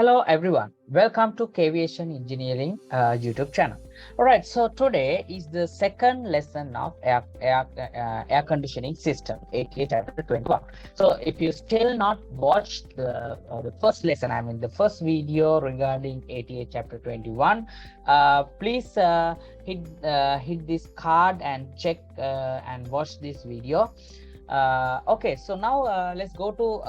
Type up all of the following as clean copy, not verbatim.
Hello everyone, welcome to Kwiation Engineering YouTube channel. Alright, so today is the second lesson of air conditioning system, aka chapter 21. So if you still not watched the first lesson, I mean the first video regarding ATA chapter 21, please hit this card and check and watch this video. Okay, so now let's go to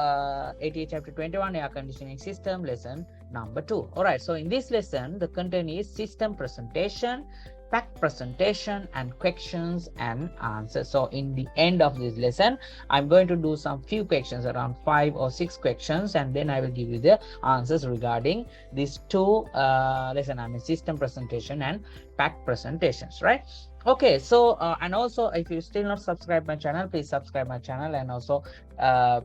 ATA chapter 21 air conditioning system lesson number 2. All right, so in this lesson the content is system presentation, fact presentation, and questions and answers. So in the end of this lesson I'm going to do some few questions, around 5 or 6 questions, and then I will give you the answers regarding these two lesson, I mean system presentation and fact presentations, right? Okay, so and also if you still not subscribe my channel, please subscribe my channel and also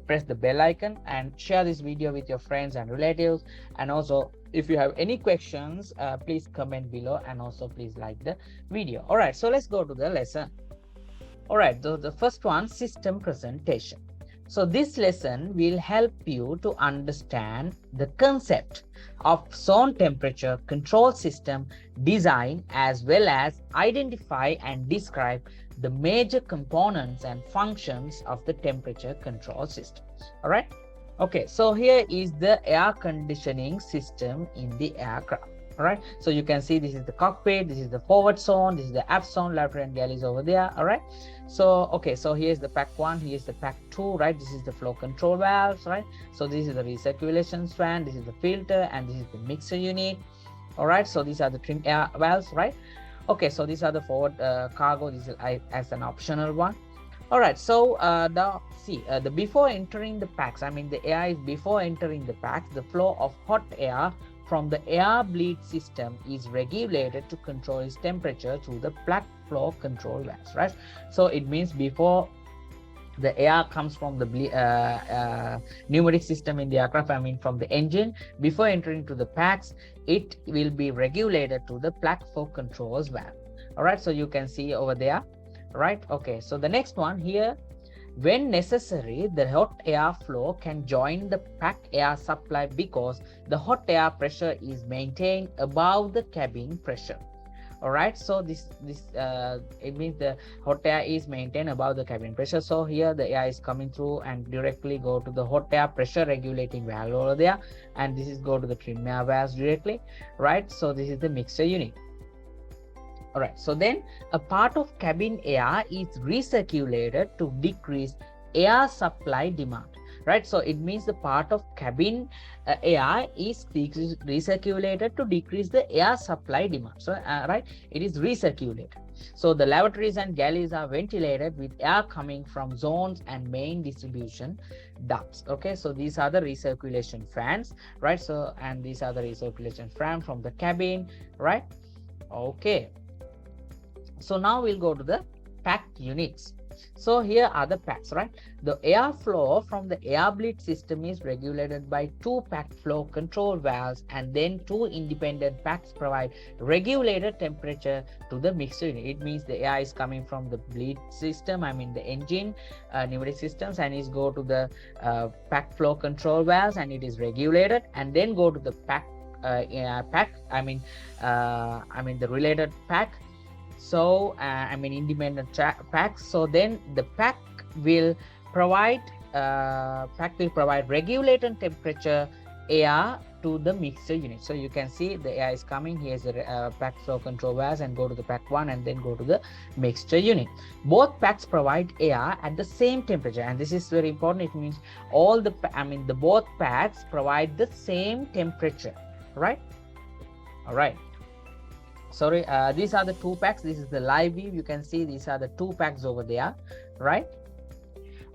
press the bell icon and share this video with your friends and relatives. And also if you have any questions, please comment below, and also please like the video. All right, so let's go to the lesson. All right, so the first one, system presentation. So this lesson will help you to understand the concept of zone temperature control system design, as well as identify and describe the major components and functions of the temperature control system. All right. Okay, so here is the air conditioning system in the aircraft. All right, so you can see this is the cockpit, this is the forward zone, this is the aft zone, lateral and galleys over there. All right, so okay, so here's the pack 1, here's the pack 2, right? This is the flow control valves, right? So this is the recirculation fan, this is the filter, and this is the mixer unit. All right, so these are the trim air valves, right? Okay, so these are the forward cargo. This is as an optional one. All right, so the before entering the packs, I mean the air is before entering the packs, the flow of hot air from the air bleed system is regulated to control its temperature through the plug flow control valves, right? So it means before the air comes from the pneumatic system in the aircraft, I mean from the engine, before entering to the packs, it will be regulated to the plug flow controls valve. All right, so you can see over there, right? Okay, so the next one here, when necessary, the hot air flow can join the pack air supply because the hot air pressure is maintained above the cabin pressure. All right, so this it means the hot air is maintained above the cabin pressure. So here the air is coming through and directly go to the hot air pressure regulating valve over there, and this is go to the trim air valves directly, right? So this is the mixer unit. All right, so then a part of cabin air is recirculated to decrease air supply demand, right? So it means the part of cabin air is recirculated to decrease the air supply demand. So right, it is recirculated. So the lavatories and galleys are ventilated with air coming from zones and main distribution ducts. Okay, so these are the recirculation fans, right? So and these are the recirculation fan from the cabin, right? Okay, so now we'll go to the pack units. So here are the packs, right? The airflow from the air bleed system is regulated by 2 pack flow control valves, and then 2 independent packs provide regulated temperature to the mixer unit. It means the air is coming from the bleed system, I mean the engine pneumatic systems, and is go to the pack flow control valves, and it is regulated, and then go to the pack I mean the related pack. So I mean independent packs. So then the pack will provide regulated temperature air to the mixer unit. So you can see the air is coming. Here's the pack flow control valves, and go to the pack 1 and then go to the mixture unit. Both packs provide air at the same temperature, and this is very important. It means all the both packs provide the same temperature, right? All right, sorry, these are the 2 packs. This is the live view. You can see these are the 2 packs over there, right?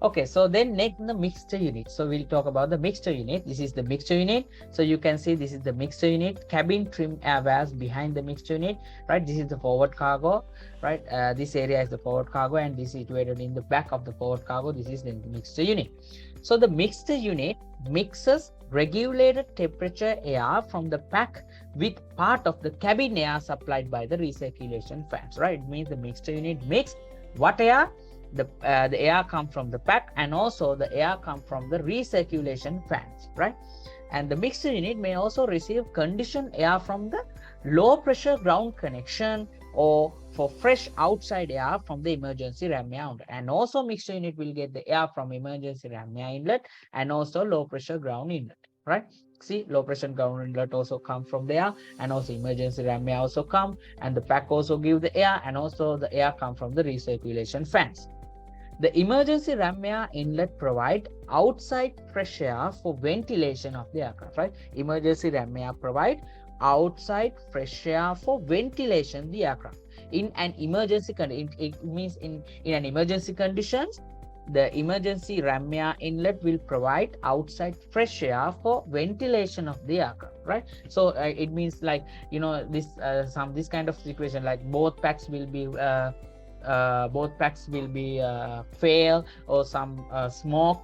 Okay, so then next the mixture unit. So we'll talk about the mixture unit. This is the mixture unit. So you can see this is the mixture unit, cabin trim air valves behind the mixture unit, right? This is the forward cargo, right? This area is the forward cargo, and this is situated in the back of the forward cargo. This is the mixture unit. So the mixture unit mixes regulated temperature air from the pack with part of the cabin air supplied by the recirculation fans, right? It means the mixture unit mix what air? The air come from the pack, and also the air come from the recirculation fans, right? And the mixer unit may also receive conditioned air from the low pressure ground connection or for fresh outside air from the emergency ram air inlet. And also mixer unit will get the air from emergency ram air inlet and also low pressure ground inlet, right? See, low pressure ground inlet also come from there, and also emergency ram air also come, and the pack also give the air, and also the air come from the recirculation fans. The emergency ram air inlet provide outside fresh air for ventilation of the aircraft, right? Emergency ram air provide outside fresh air for ventilation of the aircraft. In an emergency condition, it means in an emergency conditions, the emergency ram air inlet will provide outside fresh air for ventilation of the aircraft, right? So it means like, you know, this kind of situation, like both packs will be fail, or some smoke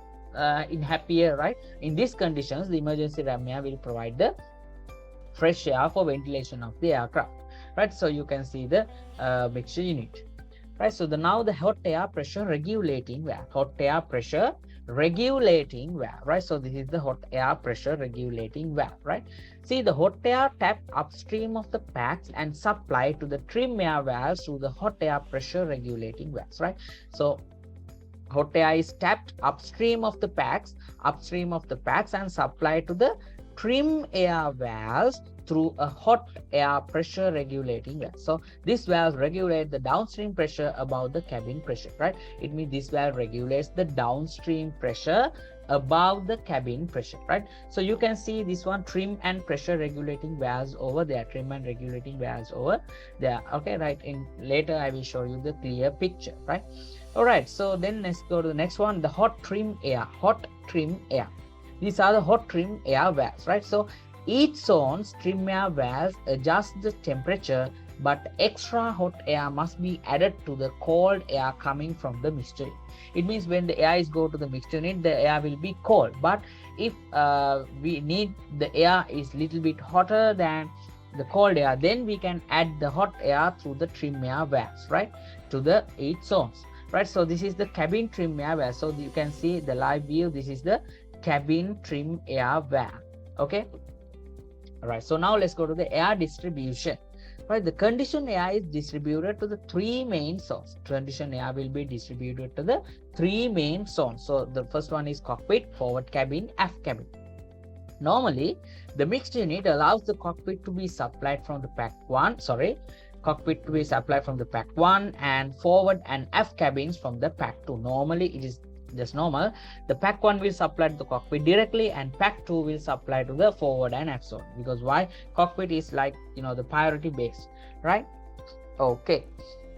in happy air, right? In these conditions, the emergency ram air will provide the fresh air for ventilation of the aircraft, right? So you can see the mixture unit, right? So now the hot air pressure regulating valve, right? So this is the hot air pressure regulating valve, right? See, the hot air tap upstream of the packs and supply to the trim air valves through the hot air pressure regulating valves, right? So hot air is tapped upstream of the packs and supplied to the trim air valves through a hot air pressure regulating valve. So this valve regulates the downstream pressure above the cabin pressure, right? It means this valve regulates the downstream pressure above the cabin pressure, right? So you can see this one, trim and pressure regulating valves over there, okay, right? In later I will show you the clear picture, right? All right, so then let's go to the next one, the hot trim air. These are the hot trim air valves, right? So each zone's trim air valves adjust the temperature, but extra hot air must be added to the cold air coming from the mixture unit. It means when the air is go to the mixture unit, the air will be cold. But if we need the air is little bit hotter than the cold air, then we can add the hot air through the trim air valves, right, to the each zones, right? So this is the cabin trim air valve. So you can see the live view. This is the cabin trim air valve. Okay. All right. So now let's go to the air distribution. Right. The conditioned air is distributed to the three main zones. Conditioned air will be distributed to the three main zones. So the first one is cockpit, forward cabin, aft cabin. Normally, the mixed unit allows the cockpit to be supplied from the pack 1. Cockpit to be supplied from the pack 1 and forward and aft cabins from the pack 2. Normally, it is just normal. The pack 1 will supply to the cockpit directly, and pack 2 will supply to the forward and aft zone. Because why? Cockpit is like, you know, the priority base, right? Okay.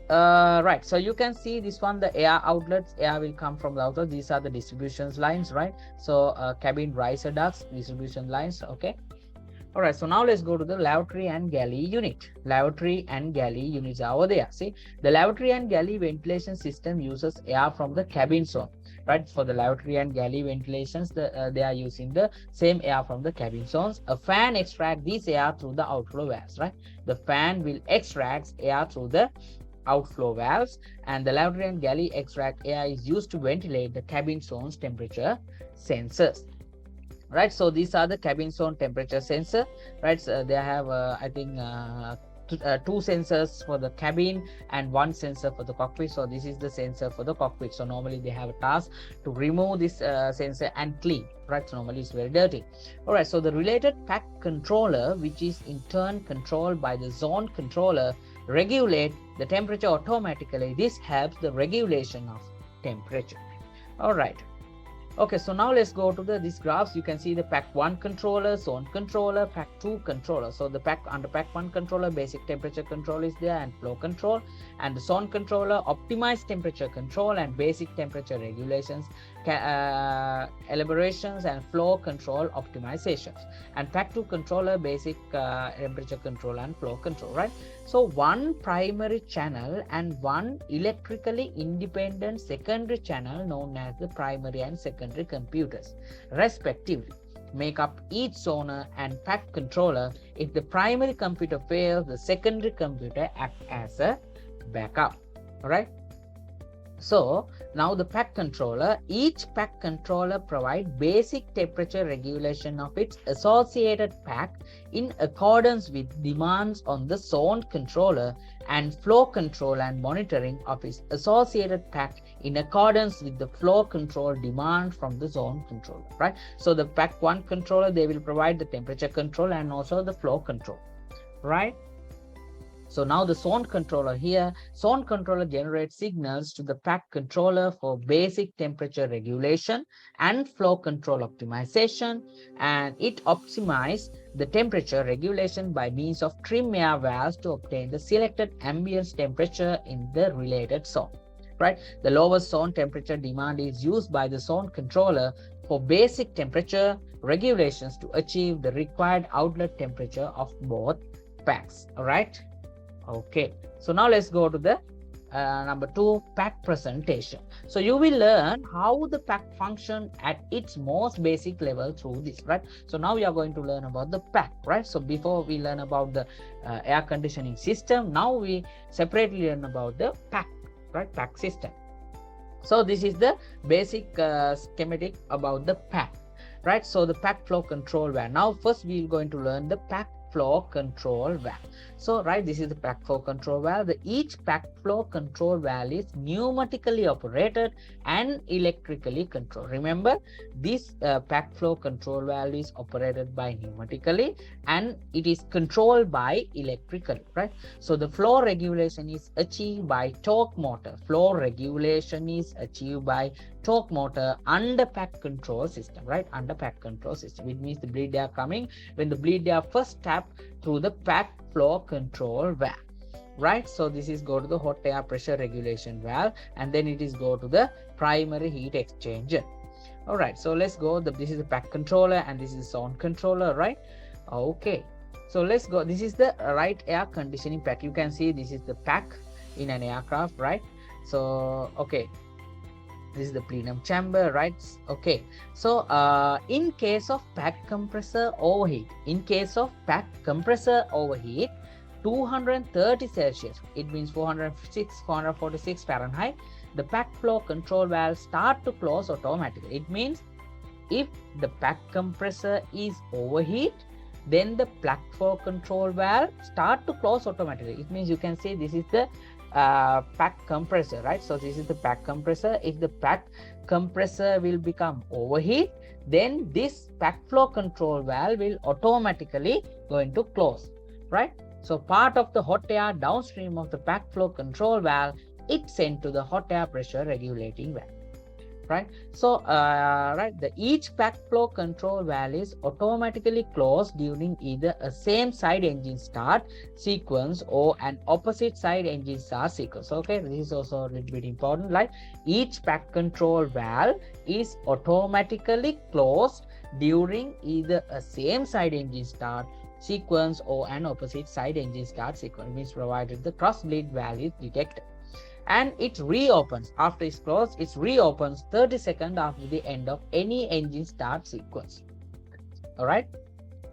Right, so you can see this one, the air outlets, air will come from the outlet. These are the distribution lines, right? So cabin riser ducts, distribution lines. Okay. All right, so now let's go to the lavatory and galley unit. Lavatory and galley units are over there. See, the lavatory and galley ventilation system uses air from the cabin zone, right? For the lavatory and galley ventilations, they are using the same air from the cabin zones. A fan extracts this air through the outflow valves, right? The fan will extract air through the outflow valves, and the lavatory and galley extract air is used to ventilate the cabin zone's temperature sensors. Right, so these are the cabin zone temperature sensor, right? So they have I think two sensors for the cabin and one sensor for the cockpit. So this is the sensor for the cockpit. So normally they have a task to remove this sensor and clean, right? So normally it's very dirty. All right, so the related pack controller, which is in turn controlled by the zone controller, regulate the temperature automatically. This helps the regulation of temperature. All right. Okay, so now let's go to these graphs. You can see the pack 1 controller, zone controller, pack 2 controller. So the under pack 1 controller, basic temperature control is there and flow control, and the zone controller, optimized temperature control and basic temperature regulations, elaborations and flow control optimizations, and pack 2 controller, basic temperature control and flow control, right? So one primary channel and one electrically independent secondary channel known as the primary and secondary computers respectively make up each zoner and pack controller. If the primary computer fails, the secondary computer acts as a backup. All right. So now the pack controller, each pack controller provides basic temperature regulation of its associated pack in accordance with demands on the zone controller and flow control and monitoring of its associated pack in accordance with the flow control demand from the zone controller, right? So the pack 1 controller, they will provide the temperature control and also the flow control, right? So now the zone controller here, zone controller generates signals to the pack controller for basic temperature regulation and flow control optimization, and it optimizes the temperature regulation by means of trim air valves to obtain the selected ambient temperature in the related zone, right? The lowest zone temperature demand is used by the zone controller for basic temperature regulations to achieve the required outlet temperature of both packs, all right? Okay, so now let's go to the number 2, pack presentation. So you will learn how the pack function at its most basic level through this, right? So now we are going to learn about the pack, right? So before we learn about the air conditioning system, now we separately learn about the pack, right? Pack system. So this is the basic schematic about the pack, right? So the pack flow control valve. Now first we are going to learn the pack flow control valve. So right, this is the pack flow control valve. Each pack flow control valve is pneumatically operated and electrically controlled. Remember, this pack flow control valve is operated by pneumatically and it is controlled by electrically, right? So the flow regulation is achieved by torque motor. Flow regulation is achieved by torque motor under pack control system, right? Under pack control system, it means the bleed air coming when the bleed air first tap through the pack flow control valve, right? So this is go to the hot air pressure regulation valve, and then it is go to the primary heat exchanger. All right, so let's go. This is the pack controller and this is zone controller, right? Okay, so let's go. This is the right air conditioning pack. You can see this is the pack in an aircraft, right? So okay, this is the plenum chamber, right? Okay, so in case of pack compressor overheat, 230 Celsius, it means 446 Fahrenheit, the pack flow control valve start to close automatically. It means if the pack compressor is overheat, then the pack flow control valve start to close automatically. It means you can see this is the pack compressor, right? So this is the pack compressor. If the pack compressor will become overheat, then this pack flow control valve will automatically going to close, right? So part of the hot air downstream of the pack flow control valve, it sent to the hot air pressure regulating valve, right? So each pack flow control valve is automatically closed during either a same side engine start sequence or an opposite side engine start sequence. Okay, this is also a little bit important, like each pack control valve is automatically closed during either a same side engine start sequence or an opposite side engine start sequence, means provided the cross bleed valve is detected. And it reopens after it's closed. It reopens 30 seconds after the end of any engine start sequence. All right,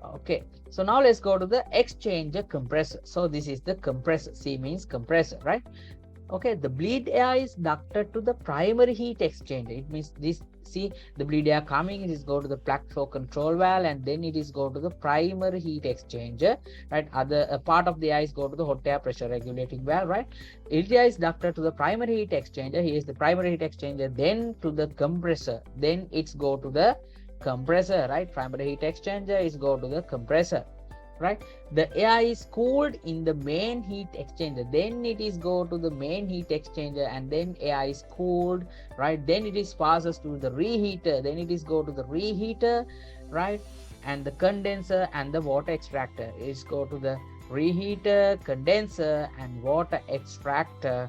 okay, so now let's go to the exchanger compressor. So this is the compressor. C means compressor, right? Okay, the bleed air is ducted to the primary heat exchanger. It means this, see the bleed air coming, it is go to the pack flow control valve and then it is go to the primary heat exchanger, right? Other part of the air is go to the hot air pressure regulating valve, right? Air is ducted to the primary heat exchanger. Here is the primary heat exchanger, then to the compressor, then it's go to the compressor, right? Primary heat exchanger is go to the compressor, right? The air is cooled in the main heat exchanger, then it is go to the main heat exchanger and then air is cooled, right? Then it is passes to the reheater, then it is go to the reheater, right? And the condenser and the water extractor is go to the reheater, condenser and water extractor,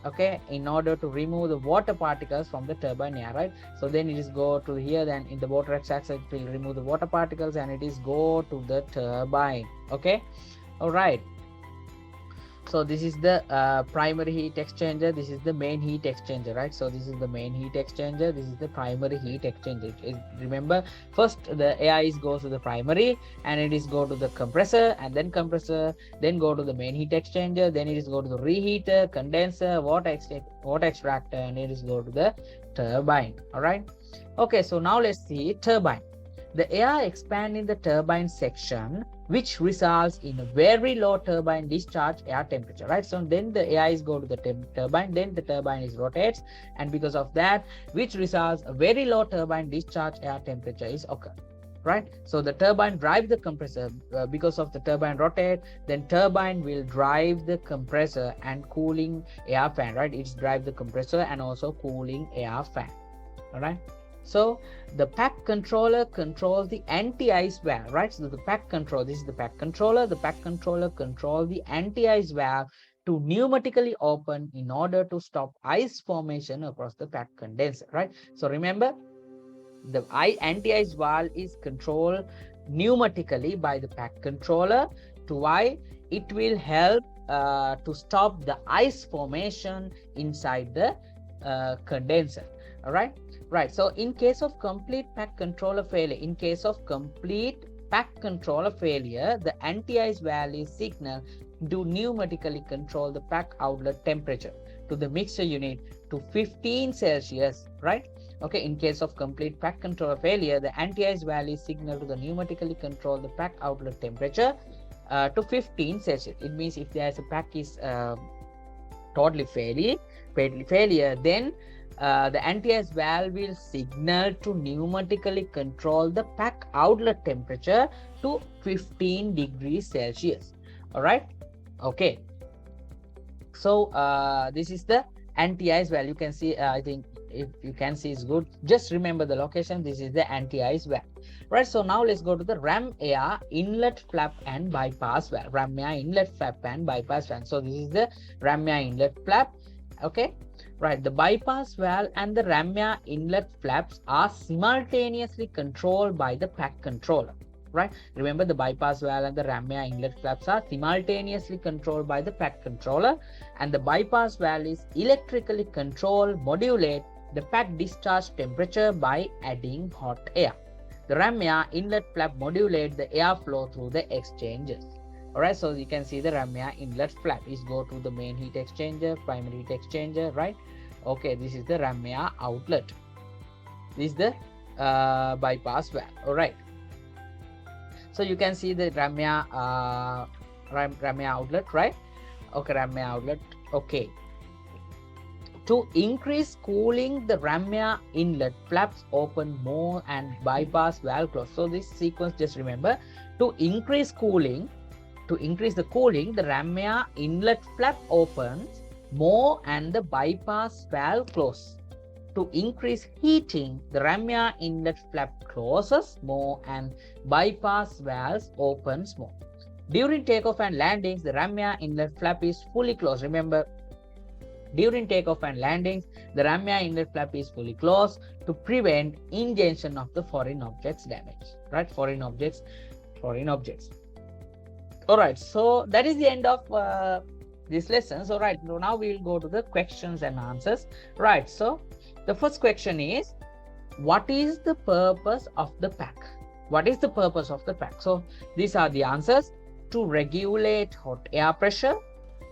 okay, in order to remove the water particles from the turbine air, right? So then it is go to here, then in the water extractor it will remove the water particles and it is go to the turbine. Okay, all right, So this is the primary heat exchanger. This is the main heat exchanger, right? So this is the main heat exchanger. This is the primary heat exchanger. Remember, first the air is goes to the primary, and it is go to the compressor, and then compressor, then go to the main heat exchanger, then it is go to the reheater, condenser, water extractor, and it is go to the turbine. All right. Okay. So now let's see turbine. The air expands in the turbine section, which results in a very low turbine discharge air temperature, right? So then the air is go to the turbine, then the turbine is rotates, and because of that, which results a very low turbine discharge air temperature is occur, right? So the turbine drive the compressor. Because of the turbine rotate, then turbine will drive the compressor and cooling air fan, right? It's drive the compressor and also cooling air fan. All right. So the pack controller controls the anti-ice valve, right? So the pack control, this is the pack controller. The pack controller controls the anti-ice valve to pneumatically open in order to stop ice formation across the pack condenser, right? So remember, the anti-ice valve is controlled pneumatically by the pack controller. To why? It will help to stop the ice formation inside the condenser. All right. Right. So in case of complete pack controller failure, the anti-ice valve is signal to pneumatically control the pack outlet temperature to the mixture unit to 15 Celsius, right? Okay, in case of complete pack controller failure, the anti-ice valve is signal to the pneumatically control the pack outlet temperature to 15 Celsius. It means if there is a pack is totally failure, then the anti-ice valve will signal to pneumatically control the pack outlet temperature to 15 degrees Celsius. All right. Okay. So this is the anti-ice valve. You can see, I think if you can see, it's good. Just remember the location. This is the anti-ice valve. Right. So now let's go to the ram air inlet flap and bypass valve. Ram air inlet flap and bypass valve. So this is the ram air inlet flap. Okay. Right, the bypass valve and the ram air inlet flaps are simultaneously controlled by the pack controller. Right, remember the bypass valve and the ram air inlet flaps are simultaneously controlled by the pack controller, and the bypass valve is electrically controlled, modulate the pack discharge temperature by adding hot air. The ram air inlet flap modulate the airflow through the exchangers. All right, so you can see the ram air inlet flap is go to the main heat exchanger, primary heat exchanger, right? Okay, this is the ram air outlet. This is the bypass valve. All right. So you can see the ram air outlet, right? Okay, ram air outlet. Okay. To increase cooling, the ram air inlet flaps open more and bypass valve close. So this sequence, just remember, to increase the cooling, the ram air inlet flap opens more and the bypass valve closes. To increase heating, the ram air inlet flap closes more and bypass valves opens more. During takeoff and landings, the ram air inlet flap is fully closed. Remember, during takeoff and landings, the ram air inlet flap is fully closed to prevent ingestion of the foreign objects damage. Right, foreign objects. All right, so that is the end of this lesson. So right, now we will go to the questions and answers. Right, so the first question is, what is the purpose of the pack? What is the purpose of the pack? So these are the answers: to regulate hot air pressure,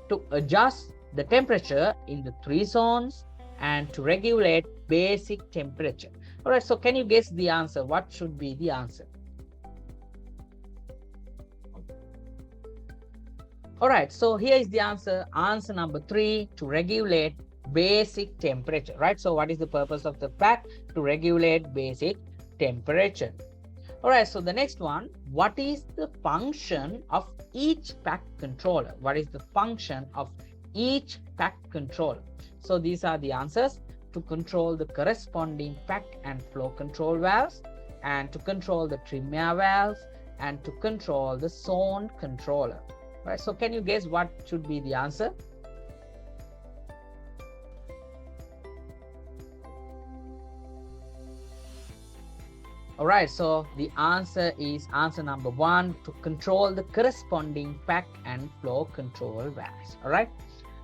to adjust the temperature in the 3 zones, and to regulate basic temperature. All right, so can you guess the answer? What should be the answer? All right, so here is the answer. Answer number 3, to regulate basic temperature, right? So what is the purpose of the pack? To regulate basic temperature. All right, so the next one, what is the function of each pack controller? What is the function of each pack controller? So these are the answers: to control the corresponding pack and flow control valves, and to control the trim air valves, and to control the zone controller. Right, so can you guess what should be the answer? All right, so the answer is answer number 1, to control the corresponding pack and flow control valves. All right.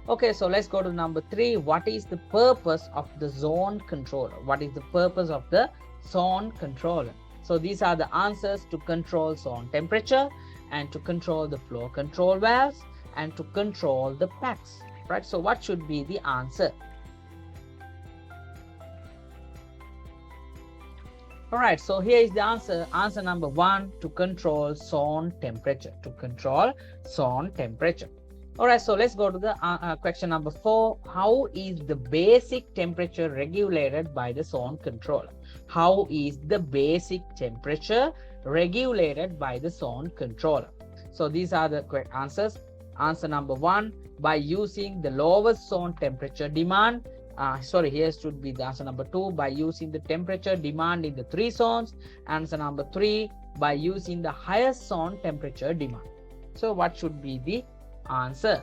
Okay, so let's go to number 3. What is the purpose of the zone controller? What is the purpose of the zone controller? So these are the answers: to control zone temperature, and to control the flow control valves, and to control the packs. Right, so what should be the answer? All right, so here is the answer. Answer number 1, to control zone temperature. To control zone temperature. All right, so let's go to the question number 4. How is the basic temperature regulated by the zone controller? How is the basic temperature regulated by the zone controller? So these are the correct answers. Answer number 1, by using the lowest zone temperature demand. Here should be the answer number 2, by using the temperature demand in the 3 zones. Answer number 3, by using the highest zone temperature demand. So what should be the answer?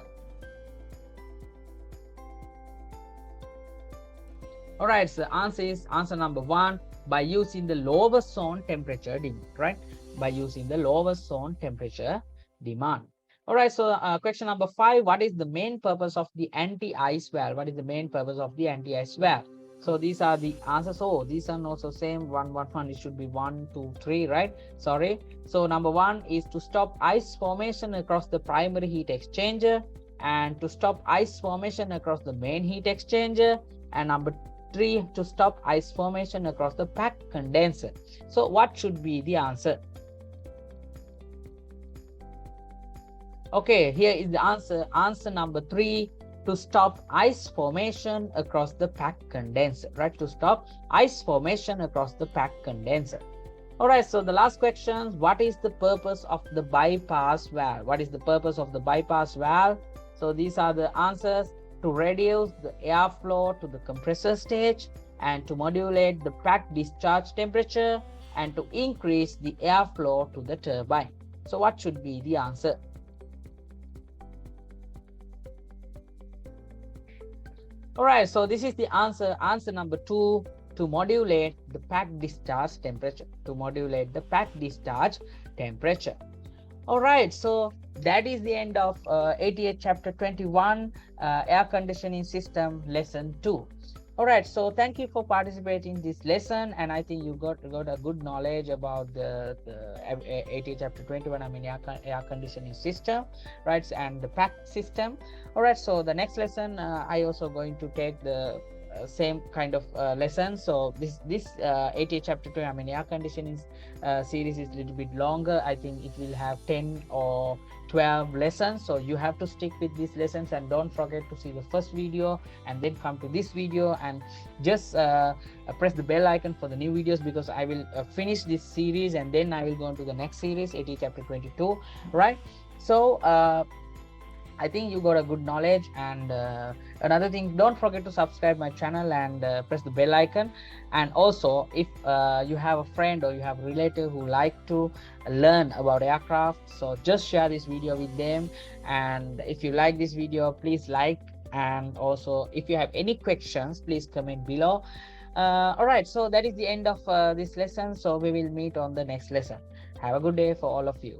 All right, so answer is answer number 1, by using the lowest zone temperature demand. Right, by using the lowest zone temperature demand. All right, so question number 5, what is the main purpose of the anti-ice valve? What is the main purpose of the anti-ice valve? So these are the answers. Oh, these are also same. 1, 1, 1. It should be 1, 2, 3, right? Sorry. So number 1 is to stop ice formation across the primary heat exchanger, and to stop ice formation across the main heat exchanger, and number 3, to stop ice formation across the pack condenser. So what should be the answer? Okay, here is the answer. Answer number 3, to stop ice formation across the pack condenser. Right, to stop ice formation across the pack condenser. All right, so the last question, what is the purpose of the bypass valve? What is the purpose of the bypass valve? So these are the answers: to reduce the airflow to the compressor stage, and to modulate the pack discharge temperature, and to increase the airflow to the turbine. So what should be the answer? All right, so this is the answer. Answer number 2, to modulate the pack discharge temperature. To modulate the pack discharge temperature. All right, so that is the end of 88 chapter 21, air conditioning system lesson 2. All right, so thank you for participating in this lesson, and I think you got a good knowledge about the 88 chapter 21, I mean air conditioning system, right, and the pack system. All right, so the next lesson I also going to take the same kind of lesson. So this 88 chapter 2, I mean air conditioning series is a little bit longer. I think it will have 10 or 12 lessons, so you have to stick with these lessons, and don't forget to see the first video and then come to this video, and just press the bell icon for the new videos, because I will finish this series and then I will go on to the next series, 80 chapter 22, right? So I think you got a good knowledge. And another thing, don't forget to subscribe my channel and press the bell icon. And also, if you have a friend or you have a relative who like to learn about aircraft, so just share this video with them. And if you like this video, please like. And also, if you have any questions, please comment below. All right, so that is the end of this lesson. So we will meet on the next lesson. Have a good day for all of you.